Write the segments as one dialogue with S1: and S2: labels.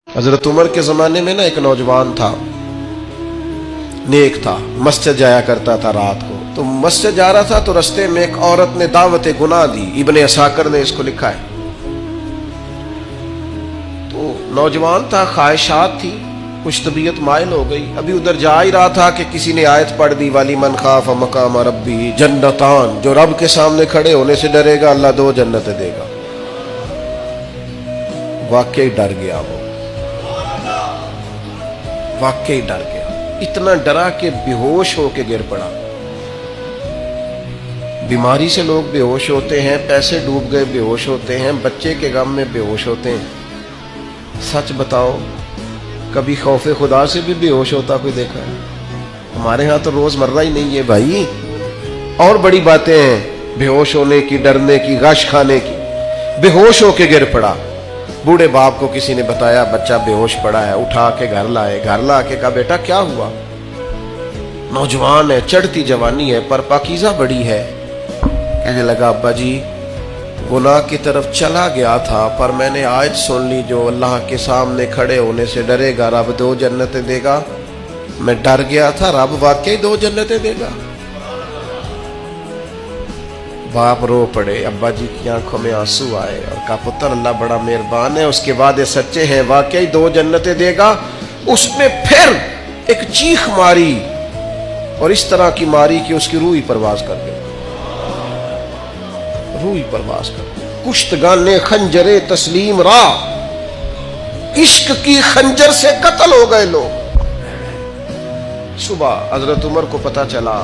S1: हजरत उमर के ज़माने में ना एक नौजवान था, नेक था, मस्जिद जाया करता था रात को। तो मस्जिद जा रहा था तो रास्ते में एक औरत ने दावत गुनाह दी। इब्ने असाकर ने इसको लिखा है। तो नौजवान था, ख्वाहिशात थी, कुछ तबीयत माइल हो गई। अभी उधर जा ही रहा था कि किसी ने आयत पढ़ दी, वाली मन खाफ मकाम रब्बी जन्नतान, जो रब के सामने खड़े होने से डरेगा अल्लाह 2 जन्नतें देगा। वाकई डर गया वो, वाकई डर गया। इतना डरा कि बेहोश होके गिर पड़ा। बीमारी से लोग बेहोश होते हैं, पैसे डूब गए बेहोश होते हैं, बच्चे के गम में बेहोश होते हैं। सच बताओ, कभी खौफे खुदा से भी बेहोश होता कोई देखा है? हमारे यहाँ तो रोजमर्रा ही नहीं है भाई। और बड़ी बातें हैं बेहोश होने की, डरने की, गश खाने की। बेहोश होके गिर पड़ा। बूढ़े बाप को किसी ने बताया बच्चा बेहोश पड़ा है, उठा के घर लाए। घर ला के कहा बेटा क्या हुआ? नौजवान है, चढ़ती जवानी है, पर पाकीज़ा बड़ी है। कहने लगा अब्बा जी, गुनाह की तरफ चला गया था, पर मैंने आयत सुन ली, जो अल्लाह के सामने खड़े होने से डरेगा रब 2 जन्नतें देगा। मैं डर गया था, रब वाकई 2 जन्नतें देगा। बाप रो पड़े, अब्बा जी की आंखों में आंसू आए और कहा पुत्र अल्लाह बड़ा मेहरबान है, उसके वादे सच्चे हैं, वाकई 2 जन्नतें देगा। उसने फिर एक चीख मारी और इस तरह की मारी कि उसकी रूह ही परवाज कर गई, रूह ही परवाज कर गई। कुश्तगाने खंजरे तस्लीम रा, इश्क की खंजर से कत्ल हो गए लोग। सुबह हजरत उमर को पता चला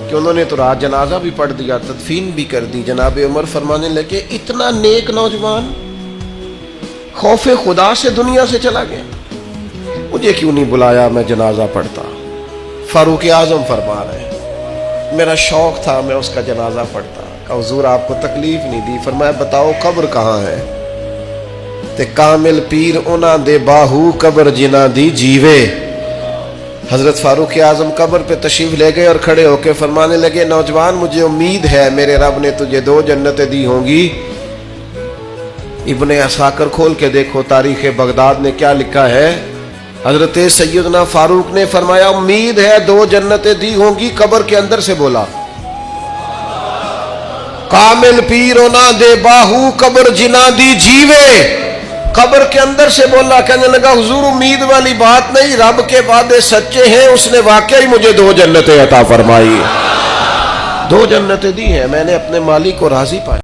S1: कि उन्होंने तो रात जनाजा भी पढ़ दिया, तदफीन भी कर दी। जनाब उमर फरमाने लगे इतना नेक नौजवान खौफे खुदा से दुनिया से चला गया, मुझे क्यों नहीं बुलाया, मैं जनाजा पढ़ता। फारूक आजम फरमा रहे मेरा शौक था, मैं उसका जनाजा पढ़ता। कहा हुजूर आपको तकलीफ नहीं दी? फरमाया बताओ कब्र कहाँ है? ते कामिल पीर उना दे बाहू कब्र जिना दी जीवे। हजरत फारूक आजम कब्र पे तशरीफ ले गए और खड़े होकर फरमाने लगे नौजवान मुझे उम्मीद है मेरे रब ने तुझे 2 जन्नतें दी होंगी। इब्ने असाकर खोल के देखो तारीख बगदाद ने क्या लिखा है। हजरत सैयदना फारूक ने फरमाया उम्मीद है 2 जन्नतें दी होंगी। कब्र के अंदर से बोला कामिल पीर ना दे बाहू कब्र जिना दी जीवे। कब्र के अंदर से बोला, कहने लगा हुजूर उम्मीद वाली बात नहीं, रब के वादे सच्चे हैं, उसने वाकई मुझे 2 जन्नतें अता फरमाई, 2 जन्नतें दी हैं, मैंने अपने मालिक को राजी पाया।